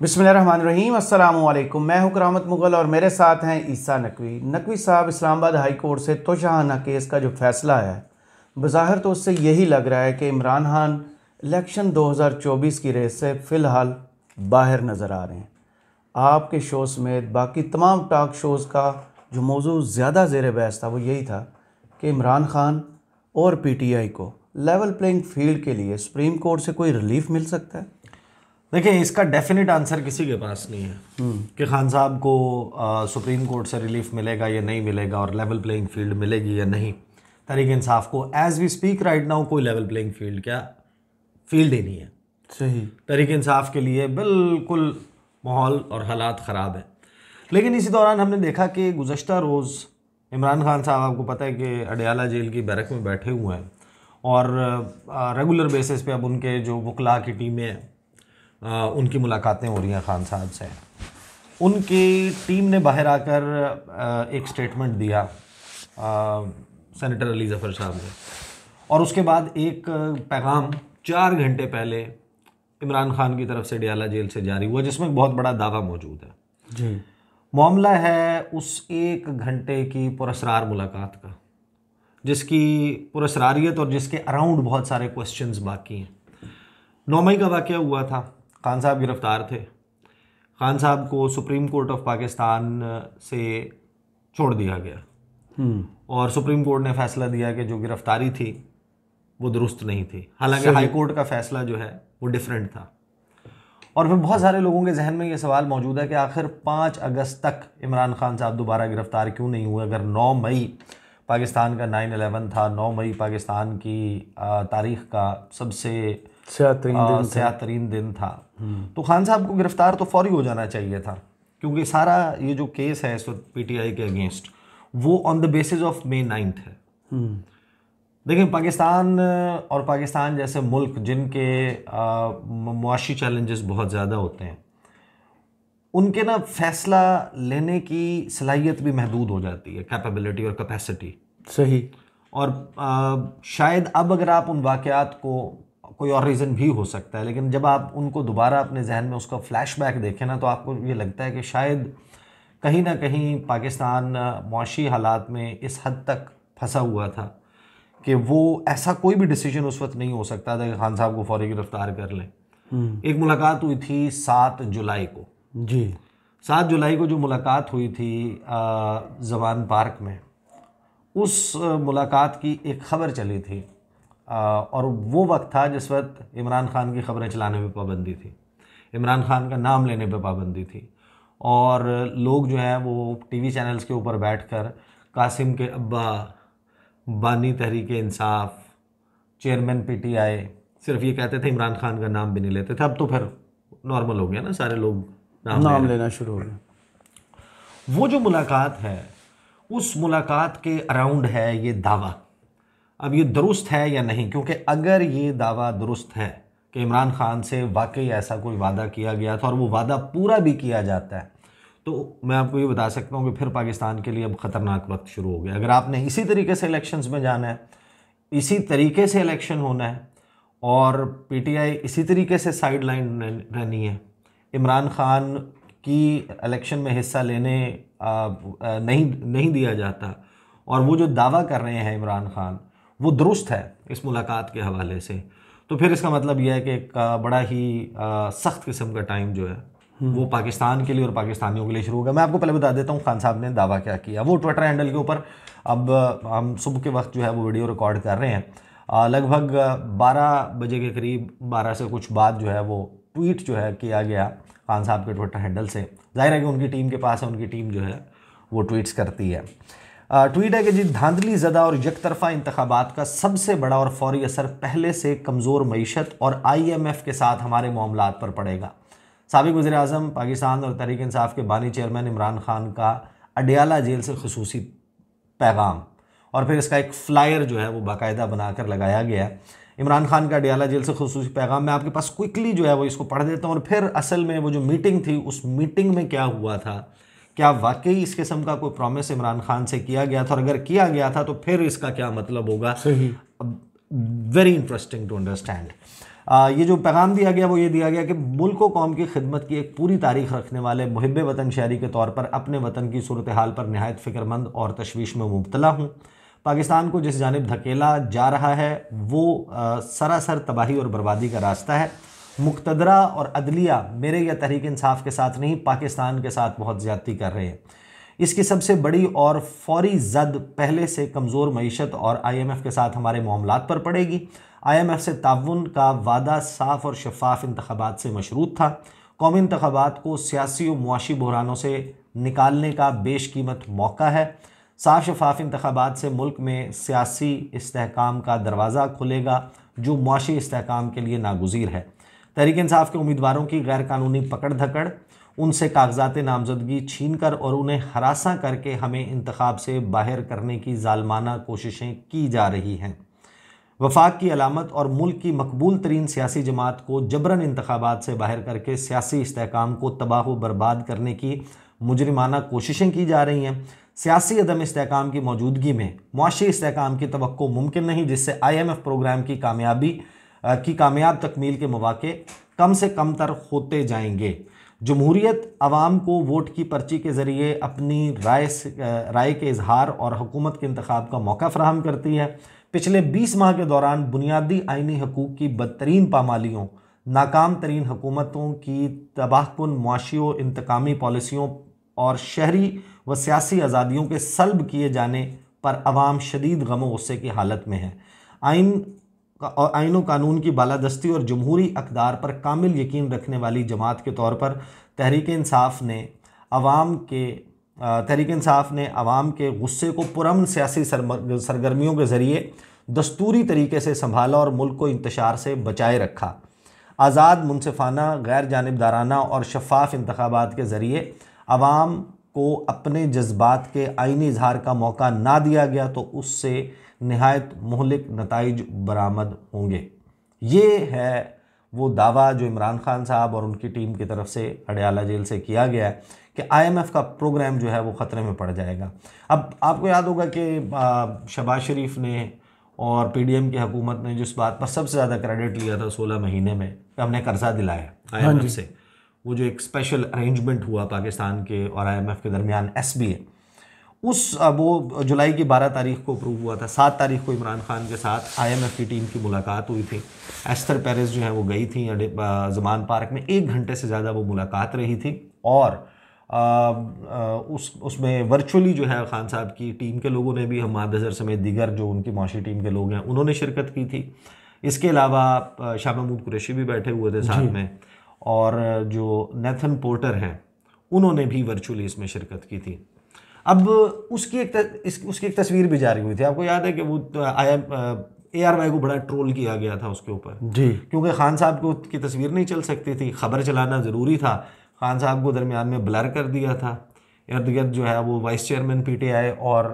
बिस्मिल्लाहिर्रहमानिर्रहीम, अस्सलामुअलैकुम। मैं हूं करामत मुगल और मेरे साथ हैं ईसा नकवी। नकवी साहब, इस्लामाबाद हाई कोर्ट से तोशाहाना केस का जो फैसला है, बज़ाहिर तो उससे यही लग रहा है कि इमरान खान इलेक्शन 2024 की रेस से फ़िलहाल बाहर नज़र आ रहे हैं। आपके शो समेत बाकी तमाम टॉक शोज़ का जो मौजू ज़्यादा ज़ेर बहस था वो यही था कि इमरान खान और PTI को लेवल प्लेइंग फील्ड के लिए सुप्रीम कोर्ट से कोई रिलीफ मिल सकता है। देखिए, इसका डेफिनेट आंसर किसी के पास नहीं है कि खान साहब को सुप्रीम कोर्ट से रिलीफ मिलेगा या नहीं मिलेगा और लेवल प्लेइंग फील्ड मिलेगी या नहीं। तहरीक इंसाफ को as we speak right now कोई लेवल प्लेइंग फील्ड फील्ड ही नहीं है। सही। तहरीक इंसाफ के लिए बिल्कुल माहौल और हालात ख़राब है। लेकिन इसी दौरान हमने देखा कि गुज़श्ता रोज़ इमरान खान साहब, आपको पता है कि अडयाला जेल की बैरक में बैठे हुए हैं और रेगुलर बेसिस पे अब उनके जो वकला की टीमें हैं उनकी मुलाकातें हो रही हैं खान साहब से। उनकी टीम ने बाहर आकर एक स्टेटमेंट दिया सेनेटर अली ज़फ़र साहब ने, और उसके बाद एक पैगाम 4 घंटे पहले इमरान खान की तरफ से अडयाला जेल से जारी हुआ जिसमें एक बहुत बड़ा दावा मौजूद है जी। मामला है उस 1 घंटे की पुरअसरार मुलाकात का, जिसकी पुरअसरारियत और जिसके अराउंड बहुत सारे क्वेश्चंस बाकी हैं। 9 मई का वाक़या हुआ था। खान साहब गिरफ़्तार थे। खान साहब को सुप्रीम कोर्ट ऑफ पाकिस्तान से छोड़ दिया गया और सुप्रीम कोर्ट ने फ़ैसला दिया कि जो गिरफ़्तारी थी वो दुरुस्त नहीं थी। हालांकि हाई कोर्ट का फ़ैसला जो है वो डिफरेंट था। और फिर बहुत सारे लोगों के जहन में ये सवाल मौजूद है कि आखिर 5 अगस्त तक इमरान खान साहब दोबारा गिरफ़्तार क्यों नहीं हुए। अगर 9 मई पाकिस्तान का 9/11 था, 9 मई पाकिस्तान की तारीख़ का सबसे स्याह-तरीन दिन था, तो खान साहब को गिरफ़्तार तो फौरी हो जाना चाहिए था, क्योंकि सारा ये जो केस है इस वक्त PTI के अगेंस्ट वो on the basis of May 9 है। देखिए, पाकिस्तान और पाकिस्तान जैसे मुल्क जिनके मुआशी चैलेंजेस बहुत ज़्यादा होते हैं, उनके ना फैसला लेने की सलाहियत भी महदूद हो जाती है, कैपेबिलिटी और कैपेसिटी। सही। और शायद अब अगर आप उन वाक़यात को, कोई और रीज़न भी हो सकता है, लेकिन जब आप उनको दोबारा अपने जहन में उसका फ्लैशबैक देखें ना, तो आपको ये लगता है कि शायद कहीं ना कहीं पाकिस्तान मुआशी हालात में इस हद तक फंसा हुआ था कि वो ऐसा कोई भी डिसीजन उस वक्त नहीं हो सकता था कि खान साहब को फौरी गिरफ़्तार कर लें। एक मुलाकात हुई थी 7 जुलाई को। जी। 7 जुलाई को जो मुलाकात हुई थी जवान पार्क में, उस मुलाकात की एक ख़बर चली थी और वो वक्त था जिस वक्त इमरान खान की ख़बरें चलाने पे पाबंदी थी, इमरान खान का नाम लेने पे पाबंदी थी, और लोग जो हैं वो TV चैनल्स के ऊपर बैठकर कासिम के अब्बा, बानी तहरीक इंसाफ, चेयरमैन PTI सिर्फ ये कहते थे, इमरान खान का नाम भी नहीं लेते थे। अब तो फिर नॉर्मल हो गया ना, सारे लोग नाम लेना शुरू हो गए। वो जो मुलाकात है, उस मुलाकात के अराउंड है ये दावा। अब ये दुरुस्त है या नहीं, क्योंकि अगर ये दावा दुरुस्त है कि इमरान खान से वाकई ऐसा कोई वादा किया गया था और वो वादा पूरा भी किया जाता है, तो मैं आपको ये बता सकता हूँ कि फिर पाकिस्तान के लिए अब ख़तरनाक वक्त शुरू हो गया। अगर आपने इसी तरीके से इलेक्शंस में जाना है, इसी तरीके से इलेक्शन होना है और PTI इसी तरीके से साइड लाइन रहनी है, इमरान खान की इलेक्शन में हिस्सा लेने नहीं दिया जाता, और वो जो दावा कर रहे हैं इमरान खान वो दुरुस्त है इस मुलाकात के हवाले से, तो फिर इसका मतलब यह है कि एक बड़ा ही सख्त किस्म का टाइम जो है वो पाकिस्तान के लिए और पाकिस्तानियों के लिए शुरू होगा। मैं आपको पहले बता देता हूँ खान साहब ने दावा क्या किया। वो ट्विटर हैंडल के ऊपर, अब हम सुबह के वक्त जो है वो वीडियो रिकॉर्ड कर रहे हैं, लगभग 12 बजे के करीब, 12 से कुछ बाद जो है वो ट्वीट जो है किया गया खान साहब के ट्विटर हैंडल से। जाहिर है कि उनकी टीम के पास है, उनकी टीम जो है वो ट्वीट्स करती है। ट्वीट है कि जी, धांधली ज़दा और यकतरफ़ा इंतखाबात का सबसे बड़ा और फौरी असर पहले से कमज़ोर मईशत और IMF के साथ हमारे मामलात पर पड़ेगा। साबिक़ वज़ीर आज़म पाकिस्तान और तहरीक इंसाफ के बानी चेयरमैन इमरान खान का अडयाला जेल से खुसूसी पैगाम, और फिर इसका एक फ्लायर जो है वो बाकायदा बनाकर लगाया गया। इमरान खान का अडयाला जेल से खुसूसी पैगाम, मैं आपके पास क्विकली जो है वो इसको पढ़ देता हूँ, और फिर असल में वो जो मीटिंग थी उस मीटिंग में क्या हुआ था, क्या वाकई इस किस्म का कोई प्रॉमिस इमरान खान से किया गया था, और अगर किया गया था तो फिर इसका क्या मतलब होगा। सही। Very interesting to understand. ये जो पैगाम दिया गया वो ये दिया गया कि मुल्क व कौम की खिदमत की एक पूरी तारीख रखने वाले मुहिब वतन शहरी के तौर पर अपने वतन की सूरत हाल पर नहायत फ़िक्रमंद और तशवीश में मुब्तला हूँ। पाकिस्तान को जिस जानिब धकेला जा रहा है वो सरासर तबाही और बर्बादी का रास्ता है। मुक़तदरा और अदलिया मेरे या तहरीक इंसाफ के साथ नहीं, पाकिस्तान के साथ बहुत ज़्यादती कर रहे हैं। इसकी सबसे बड़ी और फौरी जद पहले से कमज़ोर मईशत और IMF के साथ हमारे मामलात पर पड़ेगी। IMF से ताउन का वादा साफ़ और शफाफ इंतखाबात से मशरूत था। कौमी इंतखाबात को सियासी और मुआशी बहरानों से निकालने का बेशकीमत मौका है। साफ़ शफाफ इंतखाबात से मुल्क में सियासी इस्तेहकाम का दरवाज़ा खुलेगा जो मुआशी इस्तेहकाम के लिए नागुज़ीर है। तहरीक इंसाफ के उम्मीदवारों की गैर कानूनी पकड़ धकड़, उनसे कागजात नामजदगी छीन कर और उन्हें हरासा करके हमें इंतखाब से बाहर करने की जालमाना कोशिशें की जा रही हैं। वफाक की अलामत और मुल्क की मकबूल तरीन सियासी जमात को जबरन इंतखाबात से बाहर करके सियासी इस्तेहकाम को तबाह व बर्बाद करने की मुजरिमाना कोशिशें की जा रही हैं। सियासी अदम इस्तेहकाम की मौजूदगी में मुआशी इस्तेहकाम की तवक्को मुमकिन नहीं, जिससे IMF प्रोग्राम की कामयाब तकमील के मौके कम से कम तर होते जाएंगे। जमहूरियत आवाम को वोट की पर्ची के ज़रिए अपनी राय के इजहार और हुकूमत के इंतखाब का मौका फराहम करती है। पिछले 20 माह के दौरान बुनियादी आइनी हकूक़ की बदतरीन पामालियों, नाकाम तरीन हुकूमतों की तबाहकुन मुआशी व इंतकामी पॉलिसियों और शहरी व सियासी आज़ादियों के सल्ब किए जाने पर अवाम शदीद गम व गुस्से की हालत में है। आइन व कानून की बालादस्ती और जमहूरी अक़दार पर कामिल यकीन रखने वाली जमात के तौर पर तहरीक इंसाफ ने अवाम के गुस्से को पुरअमन सियासी सरगर्मियों के ज़रिए दस्तूरी तरीके से संभाला और मुल्क को इंतशार से बचाए रखा। आज़ाद, मुनसिफाना, गैर जानिबदाराना और शफाफ इंतखाबात के ज़रिए अवाम को अपने जज्बात के आइनी इजहार का मौका ना दिया गया तो उससे नहायत मुहलिक नताइज बरामद होंगे। ये है वो दावा जो इमरान खान साहब और उनकी टीम की तरफ से अडयाला जेल से किया गया है कि IMF का प्रोग्राम जो है वो ख़तरे में पड़ जाएगा। अब आपको याद होगा कि शहबाज शरीफ ने और PDM की हुकूमत ने जिस बात पर सबसे ज़्यादा क्रेडिट लिया था 16 महीने में कि हमने कर्जा दिलाया IMF से, वो जो एक स्पेशल अरेंजमेंट हुआ पाकिस्तान के और IMF के दरमियान SBA, वो जुलाई की 12 तारीख को अप्रूव हुआ था। 7 तारीख को इमरान खान के साथ IMF की टीम की मुलाकात हुई थी। एस्थर पेरेस जो है वो गई थी ज़मान पार्क में, 1 घंटे से ज़्यादा वो मुलाकात रही थी और उसमें वर्चुअली जो है खान साहब की टीम के लोगों ने भी, हम्माद अज़हर समेत दीगर जो उनकी मुआशी टीम के लोग हैं उन्होंने शिरकत की थी। इसके अलावा शाह महमूद कुरैशी भी बैठे हुए थे साथ में, और जो नेथन पोर्टर हैं उन्होंने भी वर्चुअली इसमें शिरकत की थी। अब उसकी एक तस्वीर भी जारी हुई थी। आपको याद है कि वो ARY को बड़ा ट्रोल किया गया था उसके ऊपर जी, क्योंकि खान साहब को की तस्वीर नहीं चल सकती थी, खबर चलाना ज़रूरी था। खान साहब को दरमियान में ब्लर कर दिया था। इर्द गिर्द जो है वो वाइस चेयरमैन PTI और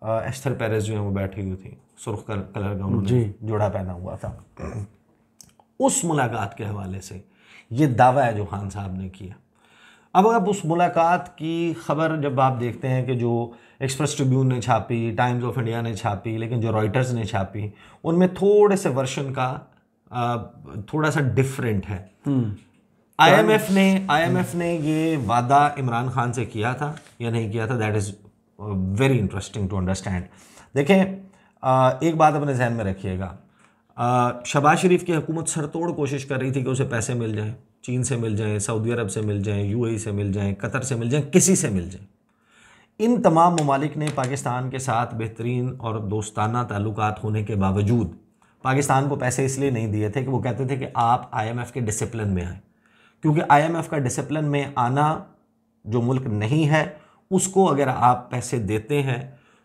एस्थर पेरेस जो है वो बैठी हुई थी, सुर्ख कलर का उन्होंने जोड़ा पहना हुआ था। उस मुलाकात के हवाले से ये दावा है जो खान साहब ने किया। अब उस मुलाकात की खबर जब आप देखते हैं कि जो एक्सप्रेस ट्रिब्यून ने छापी, टाइम्स ऑफ इंडिया ने छापी, लेकिन जो रॉयटर्स ने छापी उनमें थोड़े से वर्शन का थोड़ा सा डिफरेंट है। IMF ने ये वादा इमरान खान से किया था या नहीं किया था, that is very interesting to understand. देखें, एक बात अपने जहन में रखिएगा, शहबाज शरीफ की हुकूमत सरतोड़ कोशिश कर रही थी कि उसे पैसे मिल जाएं, चीन से मिल जाएं, सऊदी अरब से मिल जाएं, UAE से मिल जाएं, कतर से मिल जाएं, किसी से मिल जाएं। इन तमाम ममालिक ने पाकिस्तान के साथ बेहतरीन और दोस्ताना ताल्लुकात होने के बावजूद पाकिस्तान को पैसे इसलिए नहीं दिए थे कि वो कहते थे कि आप IMF के डिसिप्लिन में आएँ, क्योंकि IMF का डिसिप्लिन में आना जो मुल्क नहीं है उसको अगर आप पैसे देते हैं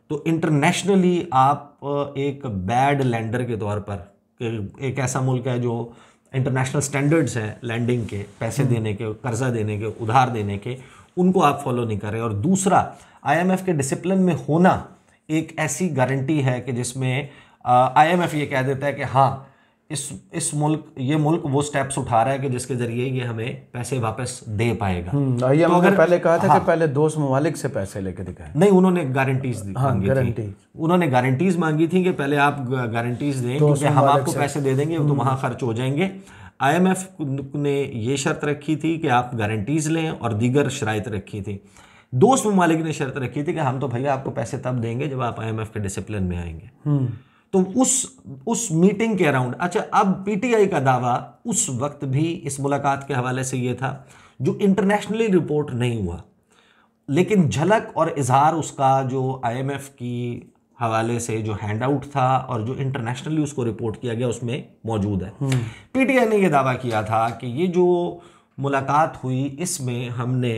तो इंटरनेशनली आप एक बैड लैंडर के तौर पर, एक ऐसा मुल्क है जो इंटरनेशनल स्टैंडर्ड्स हैं लैंडिंग के, पैसे देने के, कर्जा देने के, उधार देने के, उनको आप फॉलो नहीं कर रहे। और दूसरा, IMF के डिसिप्लिन में होना एक ऐसी गारंटी है कि जिसमें IMF ये कह देता है कि हाँ इस मुल्क वो स्टेप्स उठा रहा है कि जिसके जरिए ये हमें पैसे वापस दे पाएगा। IMF ने पहले कहा था कि पहले दोस्त ममालिक से पैसे लेके दिखाएं। नहीं, उन्होंने गारंटीज मांगी थी। उन्होंने गारंटीज मांगी थी कि पहले आप गारंटीज दें क्योंकि हम आपको पैसे दे देंगे तो वहाँ खर्च हो जाएंगे। IMF ने ये शर्त रखी थी कि आप गारंटीज लें और दीगर शराइत रखी थी। दोस्त ममालिक ने शर्त रखी थी कि हम तो भैया आपको पैसे तब देंगे जब आप IMF के डिसिप्लिन में आएंगे। तो उस मीटिंग के अराउंड, अच्छा, अब PTI का दावा उस वक्त भी इस मुलाकात के हवाले से ये था जो इंटरनेशनली रिपोर्ट नहीं हुआ, लेकिन झलक और इजहार उसका जो IMF की हवाले से जो हैंड आउट था और जो इंटरनेशनली उसको रिपोर्ट किया गया उसमें मौजूद है। PTI ने यह दावा किया था कि ये जो मुलाकात हुई इसमें हमने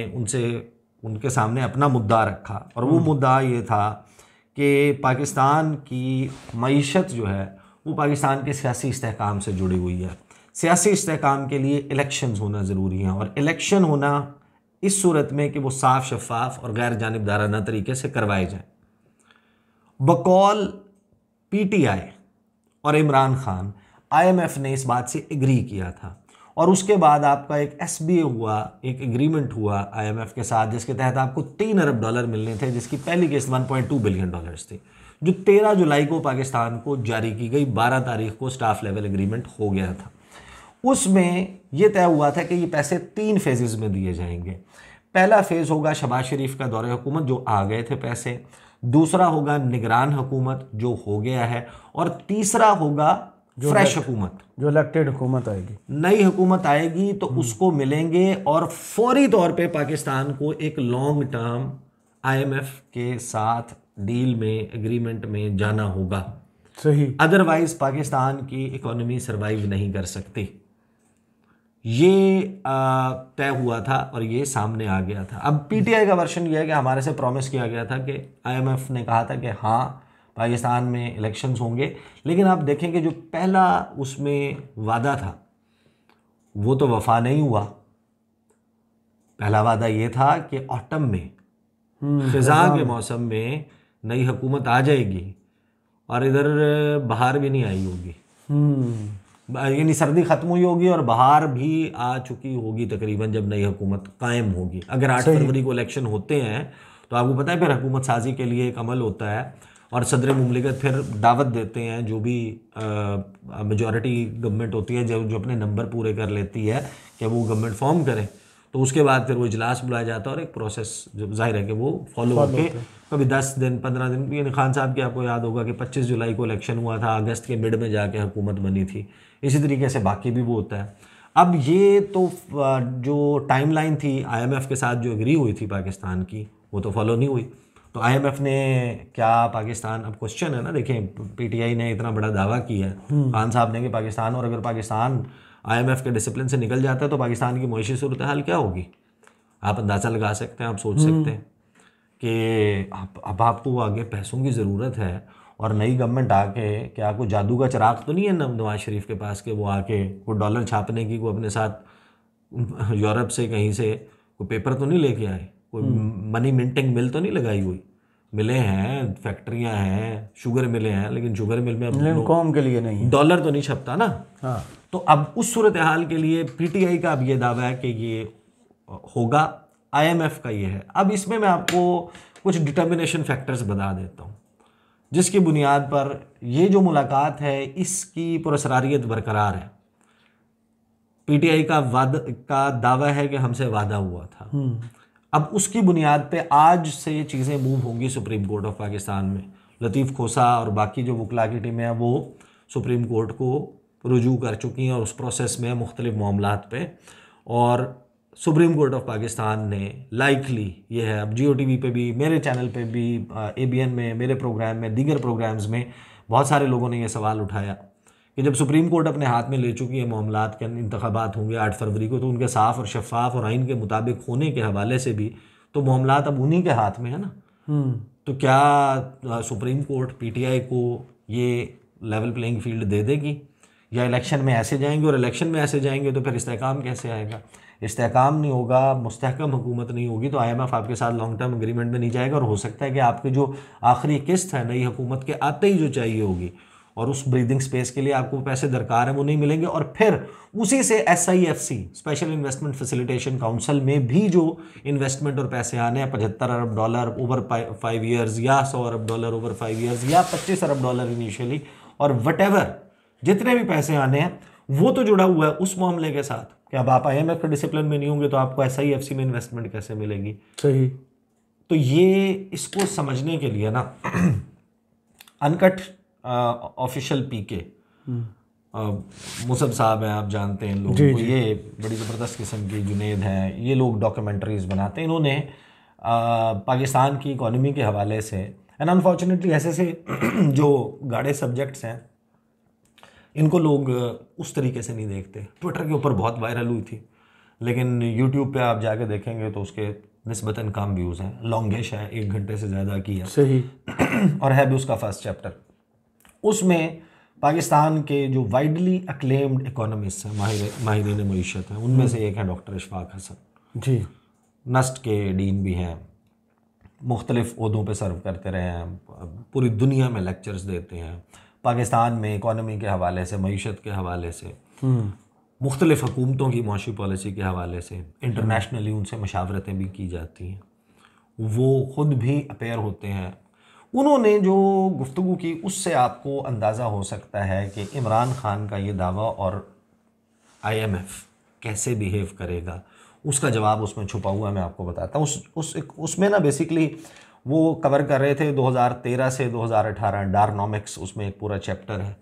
उनके सामने अपना मुद्दा रखा और वो मुद्दा ये था कि पाकिस्तान की मईशत जो है वो पाकिस्तान के सियासी इस्तेहकाम से जुड़ी हुई है। सियासी इस्तेहकाम के लिए इलेक्शंस होना ज़रूरी हैं और इलेक्शन होना इस सूरत में कि वो साफ, शफाफ और गैर जानिबदाराना तरीके से करवाए जाएं। बकौल PTI और इमरान खान, IMF ने इस बात से एग्री किया था और उसके बाद आपका एक SBA हुआ, एक एग्रीमेंट हुआ IMF के साथ जिसके तहत आपको $3 अरब मिलने थे, जिसकी पहली किस्त $1.2 बिलियन थी, जो 13 जुलाई को पाकिस्तान को जारी की गई। 12 तारीख को स्टाफ लेवल एग्रीमेंट हो गया था। उसमें यह तय हुआ था कि ये पैसे 3 फेजेस में दिए जाएंगे। पहला फेज होगा शहबाज शरीफ का दौरे हुकूमत, जो आ गए थे पैसे। दूसरा होगा निगरान हुकूमत, जो हो गया है। और तीसरा होगा फ्रेश हुकूमत, जो इलेक्टेड हुकूमत आएगी, नई हुकूमत आएगी तो उसको मिलेंगे और फौरी तौर पे पाकिस्तान को एक लॉन्ग टर्म IMF के साथ डील में, एग्रीमेंट में जाना होगा। सही, अदरवाइज पाकिस्तान की इकोनॉमी सरवाइव नहीं कर सकती। ये तय हुआ था और ये सामने आ गया था। अब PTI का वर्शन ये है कि हमारे से प्रॉमिस किया गया था कि IMF ने कहा था कि हाँ पाकिस्तान में इलेक्शंस होंगे, लेकिन आप देखें कि जो पहला उसमें वादा था वो तो वफा नहीं हुआ। पहला वादा ये था कि ऑटम में, खिज़ां के मौसम में नई हुकूमत आ जाएगी और इधर बहार भी नहीं आई होगी, यानी सर्दी ख़त्म हुई होगी और बहार भी आ चुकी होगी तकरीबन जब नई हुकूमत कायम होगी। अगर 8 फरवरी को इलेक्शन होते हैं तो आपको पता है फिर हुकूमत साजी के लिए एक अमल होता है और सदर मुमलिकत फिर दावत देते हैं, जो भी मेजॉरिटी गवर्नमेंट होती है जो अपने नंबर पूरे कर लेती है कि वो गवर्नमेंट फॉर्म करें, तो उसके बाद फिर वो इजलास बुलाया जाता है और एक प्रोसेस जो जाहिर है कि वो फॉलो होके कभी 10 दिन 15 दिन, यानी खान साहब की आपको याद होगा कि 25 जुलाई को इलेक्शन हुआ था, अगस्त के मिड में जाके हुकूमत बनी थी। इसी तरीके से बाकी भी वो होता है। अब ये तो जो टाइमलाइन थी IMF के साथ जो एग्री हुई थी पाकिस्तान की, वो तो फॉलो नहीं हुई। तो IMF ने क्या पाकिस्तान, अब क्वेश्चन है ना, देखें PTI ने इतना बड़ा दावा किया है खान साहब ने कि पाकिस्तान, और अगर पाकिस्तान IMF के डिसिप्लिन से निकल जाता है तो पाकिस्तान की मुआशी सूरत हाल क्या होगी। आप अंदाज़ा लगा सकते हैं, आप सोच सकते हैं कि अब आपको आगे पैसों की ज़रूरत है और नई गवर्नमेंट आके, क्या कोई जादू का चिराग तो नहीं है नवाज शरीफ के पास कि वो आके कोई डॉलर छापने की कोई अपने साथ यूरोप से कहीं से कोई पेपर तो नहीं लेके आए, कोई मनी मिंटिंग मिल तो नहीं लगाई हुई। मिले हैं, फैक्ट्रियां हैं, शुगर मिले हैं, लेकिन शुगर मिल में अब कौम के लिए नहीं, डॉलर तो नहीं छपता ना। हाँ। तो अब उस सूरत हाल के लिए PTI का अब ये दावा है कि ये होगा, IMF का ये है। अब इसमें मैं आपको कुछ डिटर्मिनेशन फैक्टर्स बता देता हूँ जिसकी बुनियाद पर ये जो मुलाकात है इसकी पुरअसरारियत बरकरार है। PTI का दावा है कि हमसे वादा हुआ था। अब उसकी बुनियाद पे आज से चीज़ें मूव होंगी सुप्रीम कोर्ट ऑफ पाकिस्तान में। लतीफ़ खोसा और बाकी जो वकला की टीमें हैं वो सुप्रीम कोर्ट को रुजू कर चुकी हैं और उस प्रोसेस में मुख्तलिफ मामलात पे, और सुप्रीम कोर्ट ऑफ पाकिस्तान ने लाइकली ये है, अब GOTV पे भी, मेरे चैनल पे भी, ABN में, मेरे प्रोग्राम में, दीगर प्रोग्राम्स में बहुत सारे लोगों ने यह सवाल उठाया कि जब सुप्रीम कोर्ट अपने हाथ में ले चुकी है मामलात के, इंतखाबात होंगे 8 फरवरी को, तो उनके साफ़ और शफाफ और आइन के मुताबिक होने के हवाले से भी तो मामलात अब उन्हीं के हाथ में है ना। तो क्या सुप्रीम कोर्ट PTI को ये लेवल प्लेइंग फील्ड दे देगी, या इलेक्शन में ऐसे जाएंगे, और इलेक्शन में ऐसे जाएंगे तो फिर इस्तेहकाम कैसे आएगा। इस्तेहकाम नहीं होगा, मुस्तहकम हुकूमत नहीं होगी, तो IMF आपके साथ लॉन्ग टर्म एग्रीमेंट में नहीं जाएगा, और हो सकता है कि आपकी जो आखिरी किस्त है नई हुकूमत के आते ही जो चाहिए होगी और उस ब्रीदिंग स्पेस के लिए आपको पैसे दरकार है वो नहीं मिलेंगे। और फिर उसी से SIFC special investment facilitation council में भी जो इन्वेस्टमेंट और पैसे आने हैं, $75 अरब ओवर 5 ईयर्स, या $100 अरब ओवर 5 ईयर्स, या $25 अरब इनिशियली, और वटेवर जितने भी पैसे आने हैं वो तो जुड़ा हुआ है उस मामले के साथ कि अब आप IMF के डिसिप्लिन में नहीं होंगे तो आपको SIFC में इन्वेस्टमेंट कैसे मिलेगी। सही। तो ये इसको समझने के लिए ना अनकट ऑफिशियल PK मुसब साहब हैं, आप जानते हैं लोगों को, ये बड़ी ज़बरदस्त किस्म की जुनेद हैं, ये लोग डॉक्यूमेंट्रीज बनाते हैं। इन्होंने पाकिस्तान की इकॉनमी के हवाले से, एंड अनफॉर्चुनेटली ऐसे से जो गाढ़े सब्जेक्ट्स हैं इनको लोग उस तरीके से नहीं देखते। ट्विटर के ऊपर बहुत वायरल हुई थी, लेकिन यूट्यूब पे आप जाके देखेंगे तो उसके निस्बतन कम व्यूज़ हैं। लॉन्गिश है, 1 घंटे से ज़्यादा की है। सही। और है भी उसका फर्स्ट चैप्टर। उसमें पाकिस्तान के जो वाइडली अक्लेम्ड इकोनॉमिस्ट हैं, माहिरीन मईशत हैं, उनमें से एक है डॉक्टर इशफाक हसन जी। नस्ट के डीन भी हैं, मुख्तलिफ ओहदों पे सर्व करते रहे हैं, पूरी दुनिया में लेक्चर्स देते हैं, पाकिस्तान में इकोनॉमी के हवाले से, मईशत के हवाले से, मुख्तलिफ हुकूमतों की मौशी पॉलिसी के हवाले से इंटरनेशनली उनसे मशावरतें भी की जाती हैं। वो ख़ुद भी अपेयर होते हैं। उन्होंने जो गुफ्तगू की उससे आपको अंदाज़ा हो सकता है कि इमरान खान का ये दावा और IMF कैसे बिहेव करेगा, उसका जवाब उसमें छुपा हुआ है। मैं आपको बताता हूँ। उसमें ना बेसिकली वो कवर कर रहे थे 2013 से 2018 डारनॉमिक्स, उसमें एक पूरा चैप्टर है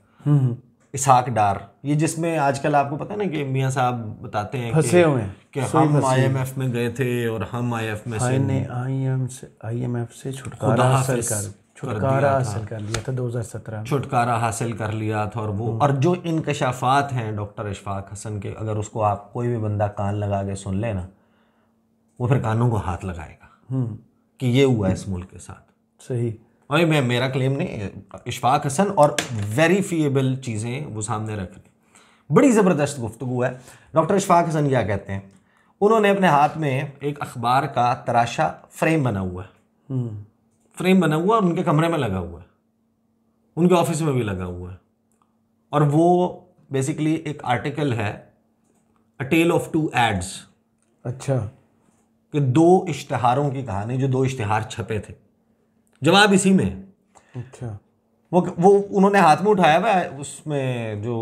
इसहाक डार, ये जिसमें आजकल आपको पता है ना कि मियाँ साहब बताते हैं कि हम IMF में गए थे और हम IMF में से IMF से छुटकारा हासिल कर लिया था 2017 में, छुटकारा हासिल कर लिया था। और वो और जो इंकशाफात हैं डॉक्टर इशफाक हसन के, अगर उसको आप कोई भी बंदा कान लगा के सुन ले ना, वो फिर कानों को हाथ लगाएगा कि ये हुआ इस मुल्क के साथ। सही। और मैं मेरा क्लेम नहीं, इशफाक हसन और वेरीफिएबल चीज़ें वो सामने रख रहे। बड़ी ज़बरदस्त गुफ्तगू है। डॉक्टर इशफाक हसन क्या कहते हैं, उन्होंने अपने हाथ में एक अखबार का तराशा फ्रेम बना हुआ है, फ्रेम बना हुआ और उनके कमरे में लगा हुआ है, उनके ऑफिस में भी लगा हुआ है। और वो बेसिकली एक आर्टिकल है अ टेल ऑफ 2 एड्स। अच्छा। कि 2 इश्तिहारों की कहानी, जो 2 इश्तिहार छपे थे, जवाब इसी में। अच्छा। वो उन्होंने हाथ में उठाया हुआ है, उसमें जो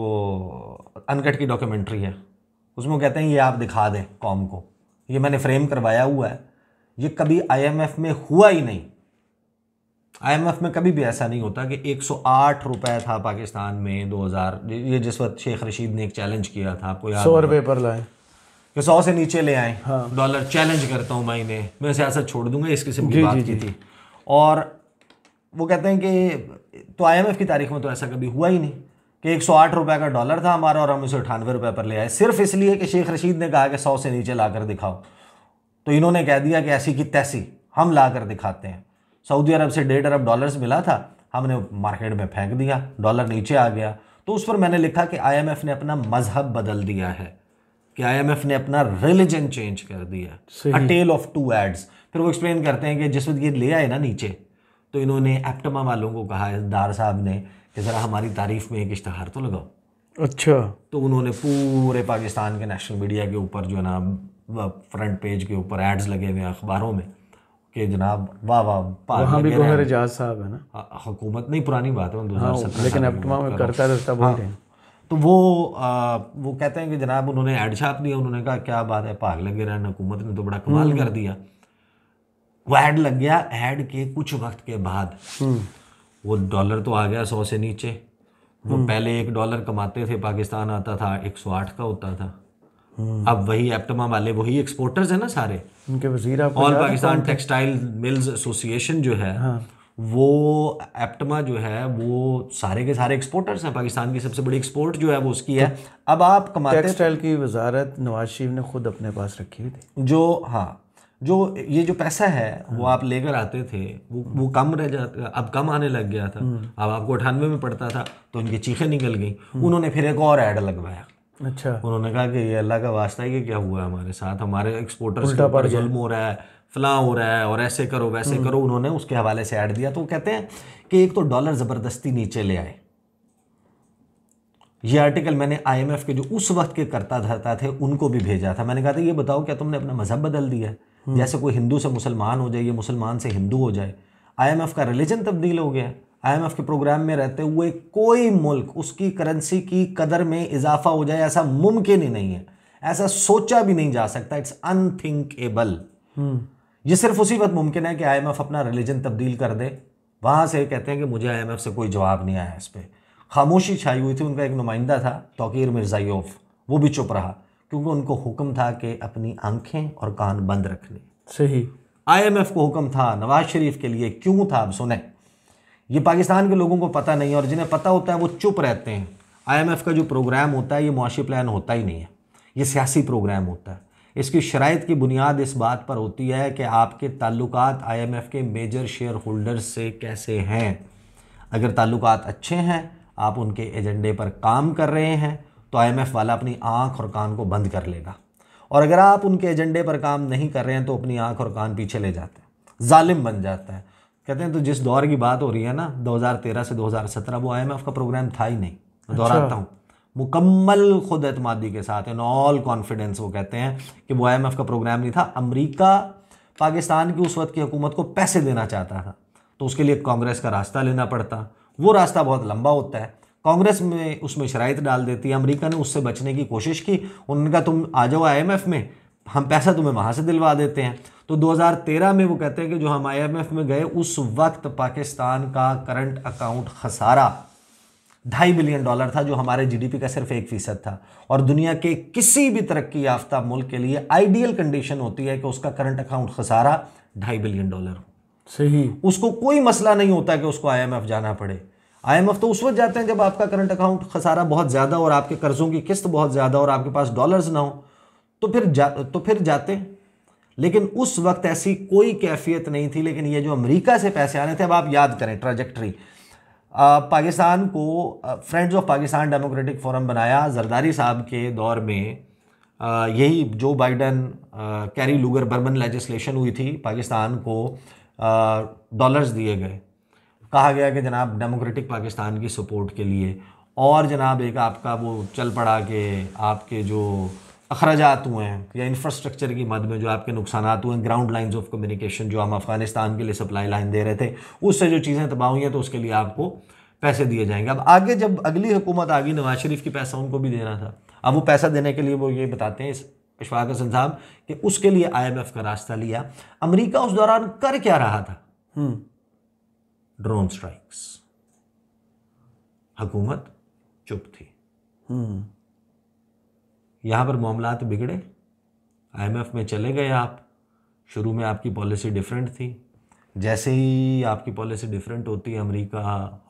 अनकट की डॉक्यूमेंट्री है उसमें वो कहते हैं ये आप दिखा दें कौम को, ये मैंने फ्रेम करवाया हुआ है, ये कभी IMF में हुआ ही नहीं। IMF में कभी भी ऐसा नहीं होता कि 108 रुपए था पाकिस्तान में 2000, ये जिस वक्त शेख रशीद ने एक चैलेंज किया था, आपको याद 100 रुपये पर लाए कि 100 से नीचे ले आए। हाँ। डॉलर चैलेंज करता हूँ महीने मैं सियासत छोड़ दूंगा, इस किस्म की बात की थी। और वो कहते हैं कि तो IMF की तारीख में तो ऐसा कभी हुआ ही नहीं कि 108 रुपए का डॉलर था हमारा और हम इसे 98 रुपए पर ले आए, सिर्फ इसलिए कि शेख रशीद ने कहा कि 100 से नीचे ला कर दिखाओ। तो इन्होंने कह दिया कि ऐसी की तैसी हम ला कर दिखाते हैं। सऊदी अरब से $1.5 अरब मिला था, हमने मार्केट में फेंक दिया, डॉलर नीचे आ गया। तो उस पर मैंने लिखा कि IMF ने अपना मजहब बदल दिया है, कि IMF ने अपना रिलीजन चेंज कर दिया। अ टेल ऑफ 2 एड्स। फिर वो एक्सप्लेन करते हैं कि जिस वक्त ये ले आए ना नीचे, तो इन्होंने एप्टमा वालों को कहा है, डार साहब ने, कि ज़रा हमारी तारीफ में एक इश्तहार तो लगाओ। अच्छा। तो उन्होंने पूरे पाकिस्तान के नेशनल मीडिया के ऊपर जो है ना फ्रंट पेज के ऊपर एड्स लगे हुए अखबारों में कि जनाब वाह वाह, वहाँ भी गोहर एजाज साहब है ना, हुकूमत नहीं, पुरानी बात है 2017, लेकिन एप्टमा में करता रहता बोल रहे हैं। तो वो कहते हैं कि जनाब उन्होंने ऐड छाप दिया, उन्होंने कहा क्या बात है, भाग लगे रहन, हुकूमत ने तो बड़ा कमाल कर दिया। वो ऐड लग गया, ऐड के कुछ वक्त के बाद वो डॉलर तो आ गया 100 से नीचे। वो पहले $1 कमाते थे, पाकिस्तान आता था 108 का होता था। अब वही एप्टमा वाले वही एक्सपोर्टर्स है ना सारे, उनके वजीर all Pakistan textile mills association जो है, वो एप्टमा जो है वो सारे के सारे एक्सपोर्टर्स हैं। पाकिस्तान की सबसे बड़ी एक्सपोर्ट जो है वो उसकी है। अब आप कमाते, टेक्सटाइल की वजारत नवाज शरीफ ने खुद अपने पास रखी हुई थी। जो ये जो पैसा है वो आप लेकर आते थे, वो कम रह जाता, अब कम आने लग गया था। अब आपको 98 में पड़ता था, तो उनकी चीखें निकल गई। उन्होंने फिर एक और ऐड लगवाया। अच्छा। उन्होंने कहा कि ये अल्लाह का वास्ता है कि क्या हुआ हमारे साथ, हमारे एक्सपोर्टर्स के ऊपर जुल्म हो रहा है, फलां हो रहा है, और ऐसे करो वैसे करो। उन्होंने उसके हवाले से ऐड दिया। तो वो कहते हैं कि एक तो डॉलर ज़बरदस्ती नीचे ले आए, ये आर्टिकल मैंने IMF के जो उस वक्त के करता धरता थे उनको भी भेजा था। मैंने कहा था ये बताओ क्या तुमने अपना मजहब बदल दिया है? जैसे कोई हिंदू से मुसलमान हो जाए, ये मुसलमान से हिंदू हो जाए, IMF का रिलीजन तब्दील हो गया। IMF के प्रोग्राम में रहते हुए कोई मुल्क उसकी करेंसी की कदर में इजाफा हो जाए ऐसा मुमकिन ही नहीं है, ऐसा सोचा भी नहीं जा सकता। It's unthinkable. ये सिर्फ उसी वक्त मुमकिन है कि IMF अपना रिलीजन तब्दील कर दे। वहां से कहते हैं कि मुझे IMF से कोई जवाब नहीं आया, इस पर खामोशी छाई हुई थी। उनका एक नुमाइंदा था तौकीर मिर्ज़ायोफ, वो भी चुप रहा क्योंकि उनको हुक्म था कि अपनी आंखें और कान बंद रखने। सही। IMF को हुक्म था नवाज शरीफ के लिए, क्यों था अब सुने। ये पाकिस्तान के लोगों को पता नहीं है, और जिन्हें पता होता है वो चुप रहते हैं। IMF का जो प्रोग्राम होता है ये मुआशी प्लान होता ही नहीं है, ये सियासी प्रोग्राम होता है। इसकी शराइत की बुनियाद इस बात पर होती है कि आपके ताल्लुकात IMF के मेजर शेयर होल्डर्स से कैसे हैं। अगर ताल्लुकात अच्छे हैं, आप उनके एजेंडे पर काम कर रहे हैं, तो IMF वाला अपनी आंख और कान को बंद कर लेगा। और अगर आप उनके एजेंडे पर काम नहीं कर रहे हैं तो अपनी आंख और कान पीछे ले जाते हैं, जालिम बन जाता है। कहते हैं तो जिस दौर की बात हो रही है ना 2013 से 2017, वो IMF का प्रोग्राम था ही नहीं। मैं दोहराता हूँ, मुकम्मल खुद एतमादी के साथ, इन ऑल कॉन्फिडेंस वो कहते हैं कि वो IMF का प्रोग्राम नहीं था। अमेरिका पाकिस्तान की उस वक्त की हुकूमत को पैसे देना चाहता था, तो उसके लिए कांग्रेस का रास्ता लेना पड़ता। वो रास्ता बहुत लंबा होता है, कांग्रेस में उसमें शराइत डाल देती है। अमेरिका ने उससे बचने की कोशिश की, उन्होंने कहा तुम आ जाओ IMF में, हम पैसा तुम्हें वहाँ से दिलवा देते हैं। तो 2013 में वो कहते हैं कि जो हम IMF में गए उस वक्त पाकिस्तान का करंट अकाउंट खसारा $2.5 बिलियन था, जो हमारे GDP का सिर्फ 1% था। और दुनिया के किसी भी तरक्की याफ्ता मुल्क के लिए आइडियल कंडीशन होती है कि उसका करंट अकाउंट खसारा $2.5 बिलियन हो। सही। उसको कोई मसला नहीं होता कि उसको IMF जाना पड़े। IMF तो उस वक्त जाते हैं जब आपका करंट अकाउंट खसारा बहुत ज़्यादा और आपके कर्ज़ों की किस्त बहुत ज़्यादा और आपके पास डॉलर्स ना हो, तो फिर जाते हैं। लेकिन उस वक्त ऐसी कोई कैफियत नहीं थी। लेकिन ये जो अमेरिका से पैसे आने थे, अब आप याद करें ट्रैजेक्टरी। पाकिस्तान को friends of Pakistan democratic forum बनाया जरदारी साहब के दौर में। यही जो Biden Kerry Lugar Berman legislation हुई थी, पाकिस्तान को डॉलर्स दिए गए, कहा गया कि जनाब डेमोक्रेटिक पाकिस्तान की सपोर्ट के लिए। और जनाब एक आपका वो चल पड़ा कि आपके जो अखराजात हुए हैं या इंफ्रास्ट्रक्चर की मद में जो आपके नुकसानात हुए हैं, ग्राउंड लाइंस ऑफ कम्युनिकेशन जो हम अफगानिस्तान के लिए सप्लाई लाइन दे रहे थे, उससे जो चीज़ें तबाह हुई हैं, तो उसके लिए आपको पैसे दिए जाएंगे। अब आगे जब अगली हुकूमत आ गई, नवाज शरीफ की पैसा उनको भी देना था। अब वो पैसा देने के लिए वो ये बताते हैं इशफाक हसन साहब कि उसके लिए IMF का रास्ता लिया। अमेरिका उस दौरान कर क्या रहा था? Drone strikes. हुकूमत चुप थी। यहां पर मामलात बिगड़े, IMF में चले गए आप। शुरू में आपकी पॉलिसी डिफरेंट थी, जैसे ही आपकी पॉलिसी डिफरेंट होती है अमेरिका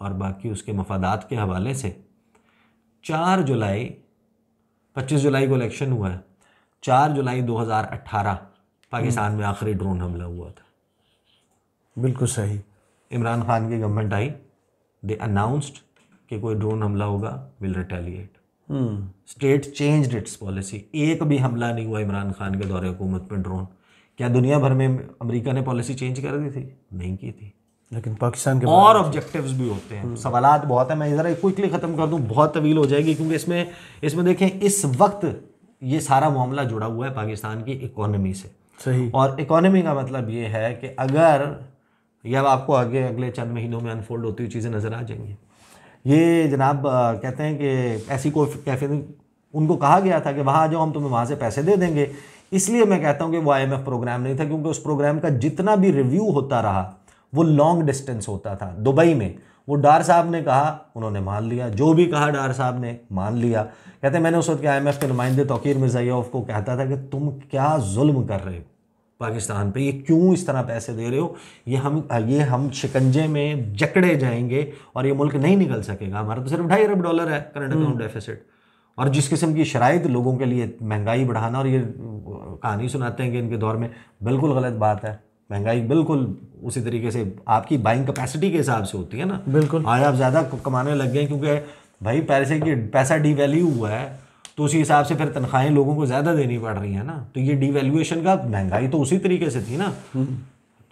और बाकी उसके मफादात के हवाले से, 4 जुलाई 25 जुलाई को इलेक्शन हुआ है, 4 जुलाई 2018 पाकिस्तान में आखिरी ड्रोन हमला हुआ था। बिल्कुल सही। इमरान खान की गवर्नमेंट आई, दे अनाउंस्ड कि कोई ड्रोन हमला होगा, will retaliate. State changed it's policy. एक भी हमला नहीं हुआ इमरान खान के दौरे हुकूमत में ड्रोन। क्या दुनिया भर में अमेरिका ने पॉलिसी चेंज कर दी थी? नहीं की थी। लेकिन पाकिस्तान के और ऑब्जेक्टिव्स भी होते हैं, सवालात बहुत है। मैं ज़रा क्विकली ख़त्म कर दूं, बहुत तवील हो जाएगी, क्योंकि इसमें देखें इस वक्त ये सारा मामला जुड़ा हुआ है पाकिस्तान की इकोनॉमी से। सही। और इकोनॉमी का मतलब ये है कि अगर यह आपको आगे अगले चंद महीनों में अनफोल्ड होती हुई चीज़ें नज़र आ जाएंगी। ये जनाब कहते हैं कि ऐसी कोई कैफे, उनको कहा गया था कि वहाँ आ जाओ, हम तुम्हें वहाँ से पैसे दे देंगे। इसलिए मैं कहता हूँ कि वो IMF प्रोग्राम नहीं था, क्योंकि उस प्रोग्राम का जितना भी रिव्यू होता रहा वो लॉन्ग डिस्टेंस होता था। दुबई में वो डार साहब ने कहा, उन्होंने मान लिया, जो भी कहा डार साहब ने मान लिया। कहते हैं मैंने उस वक्त के IMF के नुमाइंदे तौकीर मिर्ज़ायोफ को कहता था कि तुम क्या जुल्म कर रहे हो पाकिस्तान पे, ये क्यों इस तरह पैसे दे रहे हो, ये हम शिकंजे में जकड़े जाएंगे और ये मुल्क नहीं निकल सकेगा। हमारा तो सिर्फ $2.5 अरब है करंट अकाउंट डेफिसिट। और जिस किस्म की शराइत लोगों के लिए महंगाई बढ़ाना, और ये कहानी सुनाते हैं कि इनके दौर में बिल्कुल गलत बात है। महंगाई बिल्कुल उसी तरीके से आपकी बाइंग कैपेसिटी के हिसाब से होती है ना। बिल्कुल। आज आप ज़्यादा कमाने लग गए क्योंकि भाई पैसा डिवैल्यू हुआ है, तो उसी हिसाब से फिर तनख्वाहें लोगों को ज़्यादा देनी पड़ रही हैं ना। तो ये डिवैल्यूएशन का, महंगाई तो उसी तरीके से थी ना।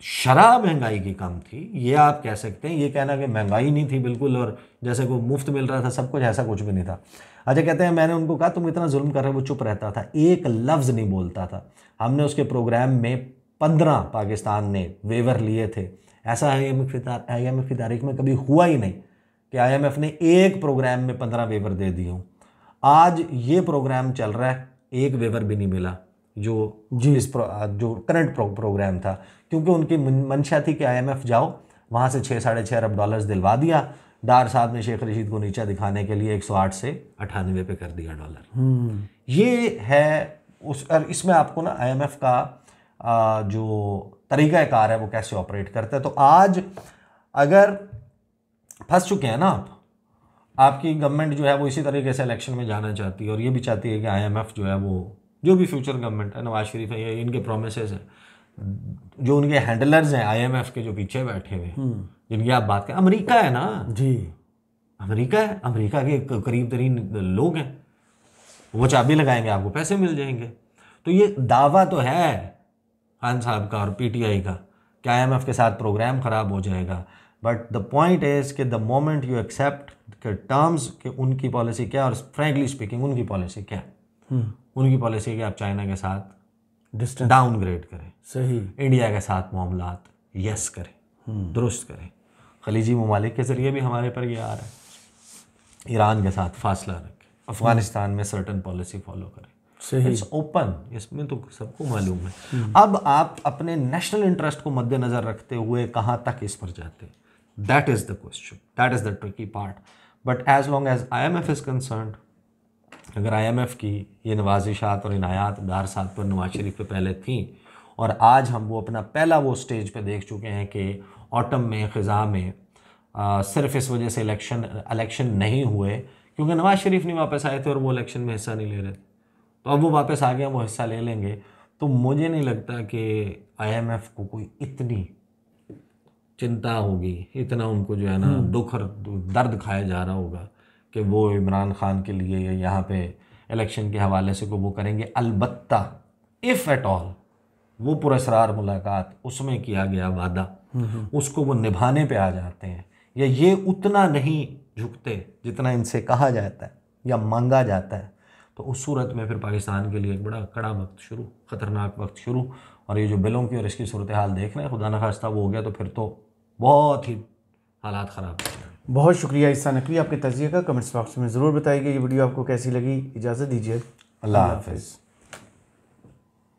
शराब महंगाई की कम थी, ये आप कह सकते हैं। ये कहना कि महंगाई नहीं थी बिल्कुल और जैसे को मुफ्त मिल रहा था सब कुछ, ऐसा कुछ भी नहीं था। अच्छा, कहते हैं मैंने उनको कहा तुम इतना जुल्म कर रहे हो, वो चुप रहता था, एक लफ्ज़ नहीं बोलता था। हमने उसके प्रोग्राम में 15 पाकिस्तान ने वेवर लिए थे। ऐसा IMF की तारीख में कभी हुआ ही नहीं कि IMF ने एक प्रोग्राम में 15 वेवर दे दिए हों। आज ये प्रोग्राम चल रहा है, एक वेवर भी नहीं मिला जो जो करंट प्रोग्राम था, क्योंकि उनकी मंशा थी कि IMF जाओ, वहाँ से 6-6.5 अरब डॉलर्स दिलवा दिया। डार साहब ने शेख रशीद को नीचा दिखाने के लिए 108 से 98 पे कर दिया डॉलर। ये है और इसमें आपको ना IMF का जो तरीक़ाकार है वो कैसे ऑपरेट करता है। तो आज अगर फंस चुके हैं ना आपकी गवर्नमेंट जो है वो इसी तरीके से इलेक्शन में जाना चाहती है और ये भी चाहती है कि IMF जो है वो जो भी फ्यूचर गवर्नमेंट है, नवाज शरीफ है, ये इनके प्रोमिसेस हैं, जो उनके हैंडलर्स हैं IMF के जो पीछे बैठे हुए हैं, जिनकी आप बात करें, अमेरिका है ना जी, अमेरिका है, अमेरिका के करीब तरीन लोग हैं, वो चाबी लगाएंगे आपको पैसे मिल जाएंगे। तो ये दावा तो है खान साहब का और PTI का कि IMF के साथ प्रोग्राम ख़राब हो जाएगा, बट द पॉइंट इज़ कि द मोमेंट यू एक्सेप्ट के टर्म्स कि उनकी पॉलिसी क्या, और फ्रैंकली स्पीकिंग उनकी पॉलिसी क्या है, उनकी पॉलिसी है कि आप चाइना के साथ डिस्टेंस डाउनग्रेड करें, सही, इंडिया के साथ मामलात यस करें, दुरुस्त करें, खलीजी ममालिक के ज़रिए भी हमारे पर ये आ रहा है, ईरान के साथ फासला रखें, अफ़गानिस्तान में सर्टन पॉलिसी फॉलो करें, सही, इट्स ओपन, इसमें तो सबको मालूम है। अब आप अपने नेशनल इंटरेस्ट को मद्देनज़र रखते हुए कहाँ तक इस पर जाते हैं, that is the question, that is the tricky part. But as long as IMF is concerned, अगर IMF की ये नवाजिशात और इनायात डार साहब पर, नवाज शरीफ पे पहले थी, और आज हम वो अपना पहला वो स्टेज पे देख चुके हैं कि ऑटम में, ख़ज़ा में सिर्फ इस वजह से इलेक्शन नहीं हुए क्योंकि नवाज शरीफ नहीं वापस आए थे और वो इलेक्शन में हिस्सा नहीं ले रहे थे, तो अब वो वापस आ गए, वो हिस्सा ले लेंगे। तो मुझे नहीं लगता कि IMF को कोई इतनी चिंता होगी, इतना उनको जो है ना दुख और दर्द खाया जा रहा होगा कि वो इमरान खान के लिए या यहाँ पे इलेक्शन के हवाले से को वो करेंगे। अलबत्ता इफ़ एट ऑल वो पुरस्कार मुलाकात, उसमें किया गया वादा, उसको वो निभाने पे आ जाते हैं, या ये उतना नहीं झुकते जितना इनसे कहा जाता है या मांगा जाता है, तो उस सूरत में फिर पाकिस्तान के लिए एक बड़ा कड़ा वक्त शुरू, ख़तरनाक वक्त शुरू। और ये जो बिलों की और इसकी सूरत हाल देख रहे हैं, खुदा न खास्ता वो हो गया तो फिर तो बहुत ही हालात ख़राब हो जाएंगे। बहुत शुक्रिया ईसा नकवी, आपके तज़किया का कमेंट्स बॉक्स में ज़रूर बताइए। ये वीडियो आपको कैसी लगी। इजाज़त दीजिए, अल्लाह हाफ़िज़।